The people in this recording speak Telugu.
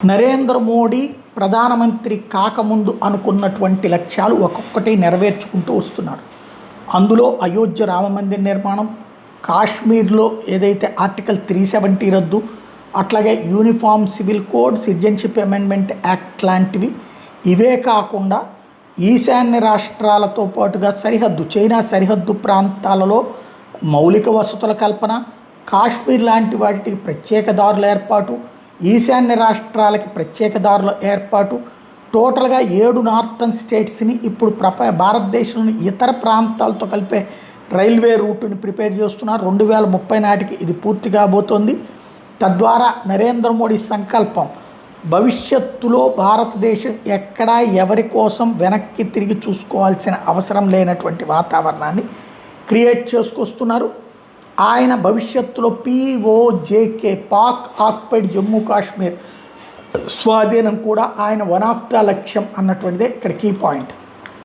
నరేంద్ర మోడీ ప్రధానమంత్రి కాకముందు అనుకున్నటువంటి లక్ష్యాలు ఒక్కొక్కటి నెరవేర్చుకుంటూ వస్తున్నారు. అందులో అయోధ్య రామమందిర నిర్మాణం, కాశ్మీర్లో ఏదైతే ఆర్టికల్ 370 రద్దు, అట్లాగే uniform civil code, citizenship amendment act లాంటివి. ఇవే కాకుండా ఈశాన్య రాష్ట్రాలతో పాటుగా చైనా సరిహద్దు ప్రాంతాలలో మౌలిక వసతుల కల్పన, కాశ్మీర్ లాంటి వాటికి ప్రత్యేక దారుల ఏర్పాటు, ఈశాన్య రాష్ట్రాలకి ప్రత్యేక దారుల ఏర్పాటు, టోటల్గా 7 నార్థన్ స్టేట్స్ని ఇప్పుడు భారతదేశంలోని ఇతర ప్రాంతాలతో కలిపే రైల్వే రూటుని ప్రిపేర్ చేస్తున్నారు. 2030 నాటికి ఇది పూర్తి కాబోతోంది. తద్వారా నరేంద్ర మోడీ సంకల్పం భవిష్యత్తులో భారతదేశం ఎక్కడా ఎవరి కోసం వెనక్కి తిరిగి చూసుకోవాల్సిన అవసరం లేనటువంటి వాతావరణాన్ని క్రియేట్ చేసుకొస్తున్నారు. ఆయన భవిష్యత్తులో POJK పాక్ ఆక్యుపైడ్ జమ్మూ కాశ్మీర్ స్వాధీనం కూడా ఆయన వన్ ఆఫ్ ద లక్ష్యం అన్నటువంటిదే ఇక్కడ కీ పాయింట్.